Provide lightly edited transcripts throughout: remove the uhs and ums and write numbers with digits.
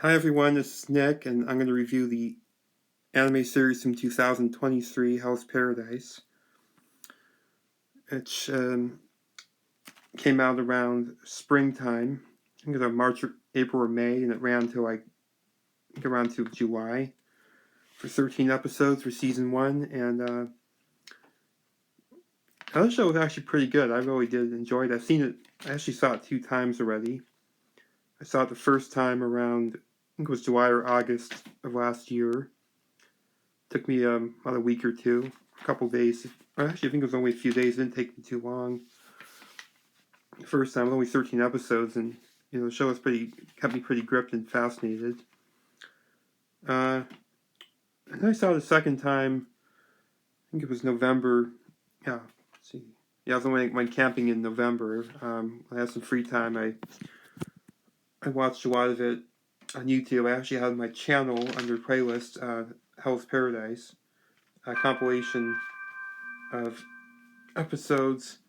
Hi everyone, this is Nick, and I'm going to review the anime series from 2023, Hell's Paradise. It came out around springtime, I think it was March, April, or May, and it ran till around to July for 13 episodes for season 1. And the show was actually pretty good. I really did enjoy it. I actually saw it 2 times already. I saw it the first time around, I think it was July or August of last year. Took me about a week or two, a couple days. Actually, I think it was only a few days. It didn't take me too long. The first time, it was only 13 episodes, and the show was kept me pretty gripped and fascinated. And I saw it the second time. I think it was November. Yeah, let's see. Yeah, I was went camping in November. I had some free time. I watched a lot of it on YouTube. I actually had my channel under playlist, Hell's Paradise, a compilation of episodes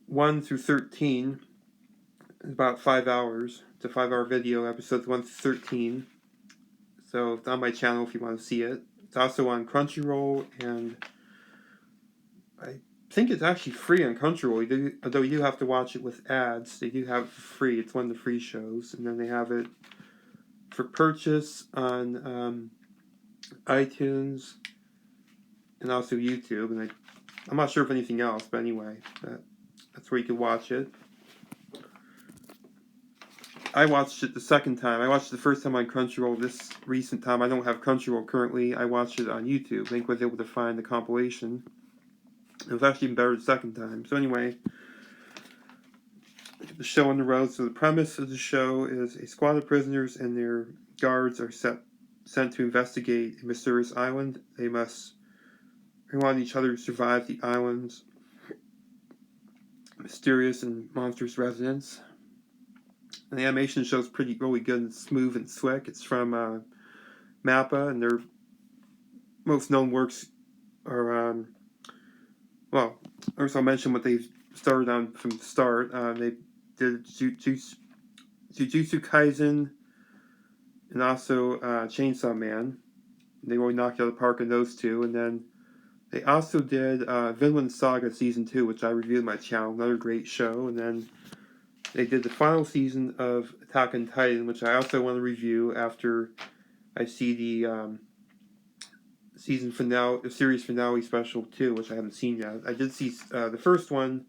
1 through 13, about 5 hours. It's a 5-hour video, episodes 1 through 13. So it's on my channel if you want to see it. It's also on Crunchyroll, and I think it's actually free on Crunchyroll. Although you do have to watch it with ads, they do have it for free. It's one of the free shows, and then they have it for purchase on iTunes and also YouTube. And I'm not sure if anything else, but anyway, that's where you can watch it. I watched it the second time. I watched it the first time on Crunchyroll. This recent time, I don't have Crunchyroll currently. I watched it on YouTube. I think I was able to find the compilation. It was actually even better the second time. So anyway, the show on the road. So the premise of the show is a squad of prisoners and their guards are sent to investigate a mysterious island. They want each other to survive the island's mysterious and monstrous residents. And the animation show's really good and smooth and slick. It's from Mappa, and their most known works are, first I'll mention what they've started on from the start. They did Jujutsu Kaisen and also Chainsaw Man. They really knocked out of the park on those two. And then they also did Vinland Saga Season 2, which I reviewed on my channel. Another great show. And then they did the final season of Attack on Titan, which I also want to review after I see the season finale, the series finale special too, which I haven't seen yet. I did see the first one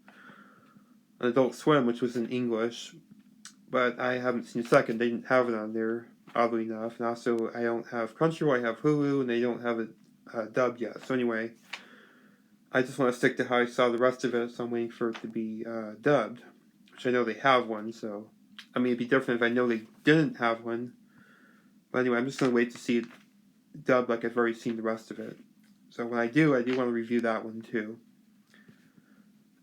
on Adult Swim, which was in English, but I haven't seen the second. They didn't have it on there, oddly enough. And also, I don't have Crunchyroll. I have Hulu, and they don't have it dubbed yet. So anyway, I just want to stick to how I saw the rest of it. So I'm waiting for it to be dubbed, which I know they have one. So I mean, it'd be different if I know they didn't have one. But anyway, I'm just gonna wait to see it dubbed like I've already seen the rest of it. So when I do want to review that one too.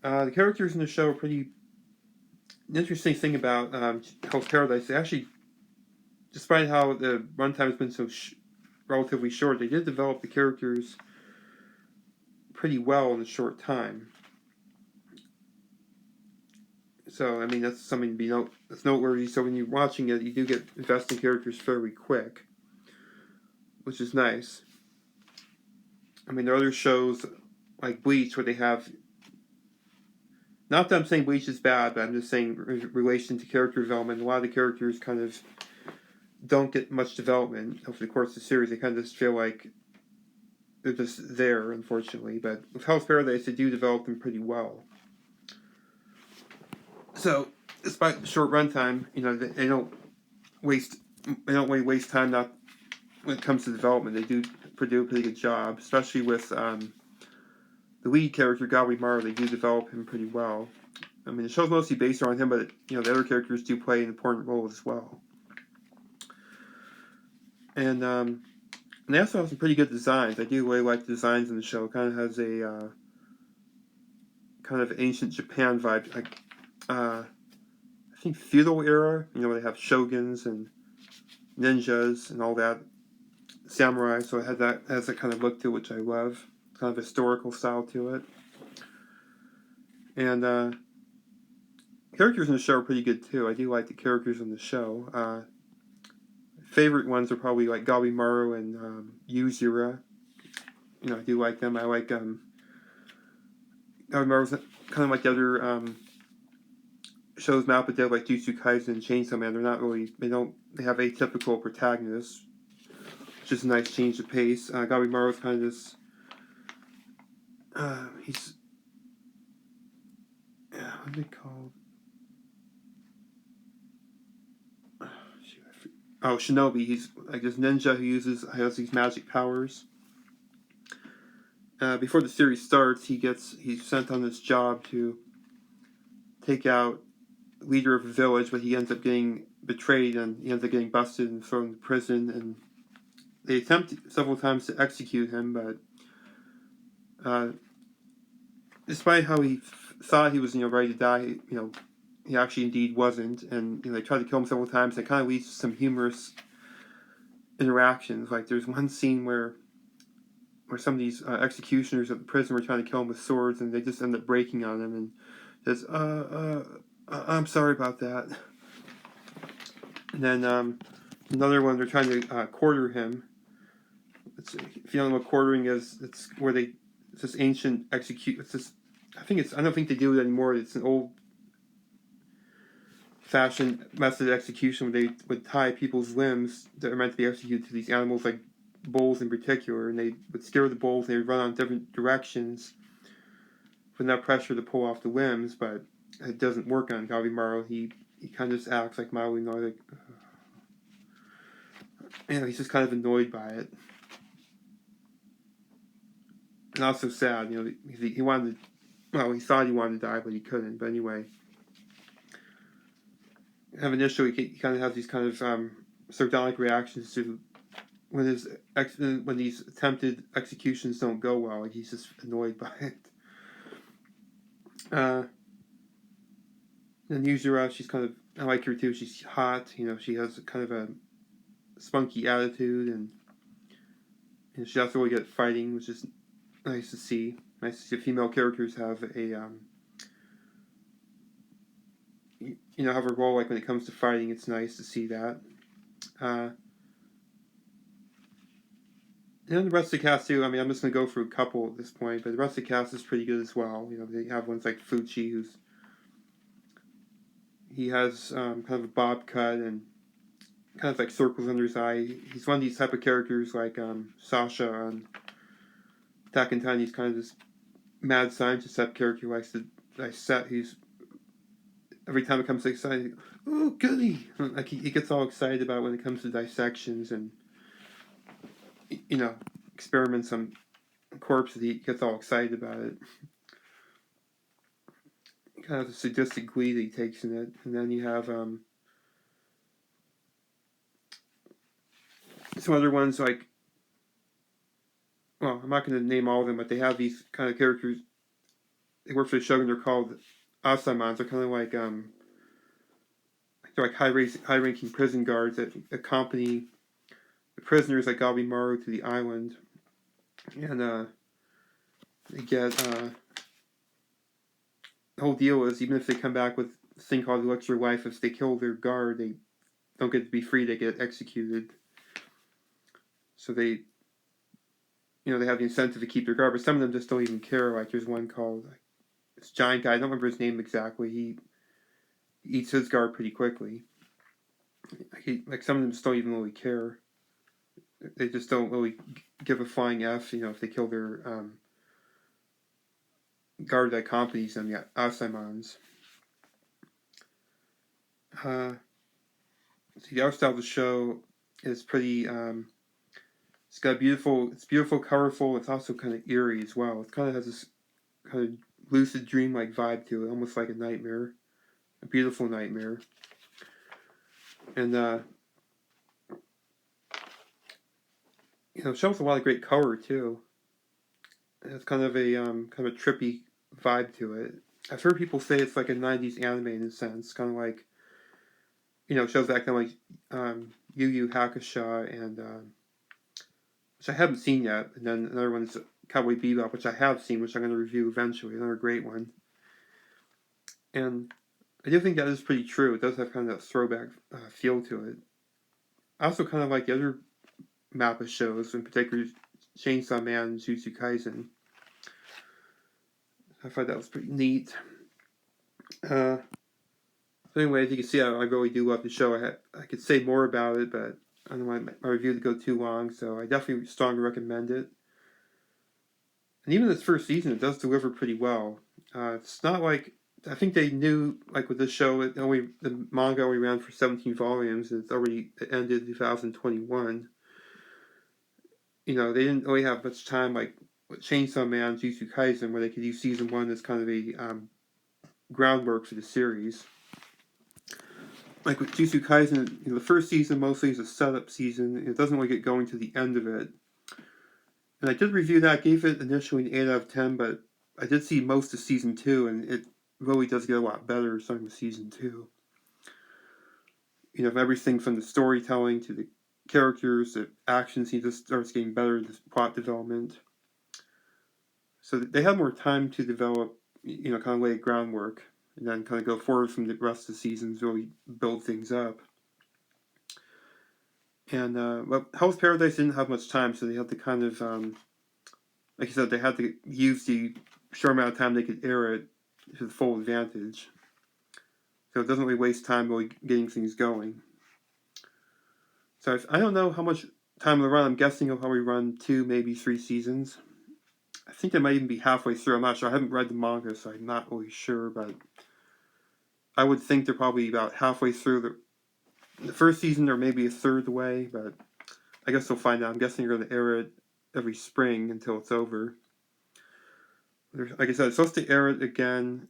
The characters in the show are pretty. The interesting thing about Hell's Paradise, they actually, despite how the runtime has been so relatively short, they did develop the characters pretty well in a short time. So I mean that's something to be that's noteworthy. So when you're watching it, you do get invested in characters fairly quick, which is nice. I mean there are other shows like Bleach where they have. Not that I'm saying Bleach is bad, but I'm just saying in relation to character development, a lot of the characters kind of don't get much development over the course of the series. They kind of just feel like they're just there, unfortunately. But with Hell's Paradise, they do develop them pretty well. So, despite the short runtime, they don't really waste time. Not when it comes to development, they do a pretty good job, especially with the lead character Gabimaru. They do develop him pretty well. I mean, the show's mostly based around him, but the other characters do play an important role as well. And they also have some pretty good designs. I do really like the designs in the show. It kind of has a kind of ancient Japan vibe, like I think feudal era. They have shoguns and ninjas and all that, samurai. So it has that kind of look to it, which I love. Kind of historical style to it. And characters in the show are pretty good too. I do like the characters in the show. favorite ones are probably like Gabimaru and Yuzura. I do like them. I like Gabimaru's kind of like the other shows Mappa did, like Jujutsu Kaisen and Chainsaw Man. They have atypical protagonists, which is a nice change of pace. Gabimaru's kind of this, he's, what are they called? Oh, Shinobi. He's like this ninja who has these magic powers. Before the series starts, he's sent on this job to take out the leader of a village, but he ends up getting betrayed and he ends up getting busted and thrown into prison. And they attempt several times to execute him, but despite how he thought he was ready to die, he actually indeed wasn't. And they tried to kill him several times. And it kind of leads to some humorous interactions. Like there's one scene where some of these executioners at the prison were trying to kill him with swords, and they just end up breaking on him and says, I'm sorry about that. And then another one, they're trying to quarter him. If you don't know what quartering is, it's where it's this ancient I don't think they do it anymore. It's an old fashioned method of execution where they would tie people's limbs that are meant to be executed to these animals, like bulls in particular, and they would scare the bulls and they would run on different directions with enough pressure to pull off the limbs, but it doesn't work on Gabimaru. He kind of just acts like mildly annoyed, he's just kind of annoyed by it. And also sad, he wanted to, he thought he wanted to die, but he couldn't. But anyway, initially he kind of has these kind of sardonic reactions to when these attempted executions don't go well. Like he's just annoyed by it. And Yuzura, I like her too. She's hot. She has kind of a spunky attitude, and she also really good at fighting, which is nice to see. Nice to see female characters have a have a role. Like when it comes to fighting, it's nice to see that. And the rest of the cast too. I'm just going to go through a couple at this point, but the rest of the cast is pretty good as well. They have ones like Fuchi, he has kind of a bob cut and kind of like circles under his eye. He's one of these type of characters like Sasha on Attack on Titan. He's kind of this mad scientist type character who likes to dissect. Every time it comes to exciting, oh goody! Like he gets all excited about when it comes to dissections and experiments on corpses. He gets all excited about it. Kind of the sadistic glee that he takes in it. And then you have some other ones like, well, I'm not going to name all of them, but they have these kind of characters. They work for the Shogun. They're called Asaimans. They're kind of like they're like high-ranking prison guards that accompany the prisoners like Gabimaru to the island, and they get the whole deal is even if they come back with a thing called the elixir of life, if they kill their guard, they don't get to be free. They get executed. So they have the incentive to keep their guard, but some of them just don't even care. Like there's one called this giant guy. I don't remember his name exactly. He eats his guard pretty quickly. Like some of them just don't even really care. They just don't really give a flying F, if they kill their guard that accompanies them, the Asaimans. The art style of the show is pretty. It's beautiful, colorful. It's also kind of eerie as well. It kind of has this kind of lucid dream-like vibe to it, almost like a nightmare, a beautiful nightmare. And it shows a lot of great color too. It's kind of a trippy vibe to it. I've heard people say it's like a '90s anime in a sense, kind of like shows back then like Yu Yu Hakusho and which I haven't seen yet, and then another one's Cowboy Bebop, which I have seen, which I'm going to review eventually. Another great one. And I do think that is pretty true. It does have kind of that throwback feel to it. I also kind of like the other Mappa shows, in particular Chainsaw Man and Jujutsu Kaisen. I thought that was pretty neat. So anyway, as you can see, I really do love the show. I could say more about it, but I don't want my review to go too long, so I definitely strongly recommend it. And even this first season, it does deliver pretty well. It's not like I think they knew, like with this show, the manga only ran for 17 volumes. It ended in 2021. They didn't really have much time like with Chainsaw Man, Jujutsu Kaisen, where they could use season one as kind of a groundwork for the series. Like with Jujutsu Kaisen, the first season mostly is a setup season. It doesn't really get going to the end of it. And I did review that, gave it initially an 8 out of 10, but I did see most of season 2, and it really does get a lot better starting with season 2. Everything from the storytelling to the characters, the action scene just starts getting better, the plot development. So they have more time to develop, kind of lay groundwork, and then kind of go forward from the rest of the seasons, really build things up. And Hell's Paradise didn't have much time, so they had to kind of, like I said, they had to use the short amount of time they could air it to the full advantage. So it doesn't really waste time really getting things going. So I don't know how much time they'll run. I'm guessing it'll probably run 2, maybe 3 seasons. I think they might even be halfway through. I'm not sure. I haven't read the manga, so I'm not really sure. But I would think they're probably about halfway through the first season, or maybe a third of the way. But I guess we'll find out. I'm guessing they're going to air it every spring until it's over. Like I said, it's supposed to air it again.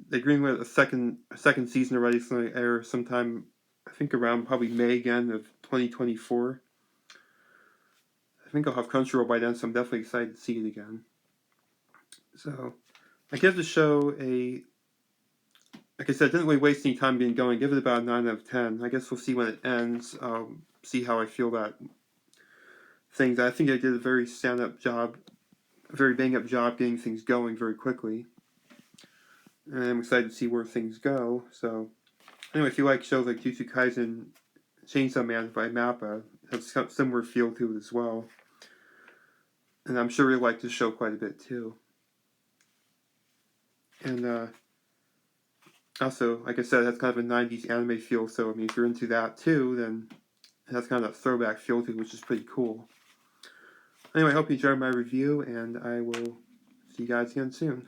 They greenlit a second season already, so they air sometime, I think around probably May again of 2024. I think I'll have Crunchyroll by then, so I'm definitely excited to see it again. So I give the show like I said, didn't really waste any time getting going. Give it about a 9 out of 10. I guess we'll see when it ends. See how I feel about things. I think I did a very very bang-up job getting things going very quickly. And I'm excited to see where things go. So anyway, if you like shows like Jujutsu Kaisen, Chainsaw Man by Mappa, has a similar feel to it as well. And I'm sure you'll like this show quite a bit too. And also, like I said, it has kind of a 90s anime feel, so I mean, if you're into that too, then it has kind of a throwback feel to it, which is pretty cool. Anyway, I hope you enjoyed my review, and I will see you guys again soon.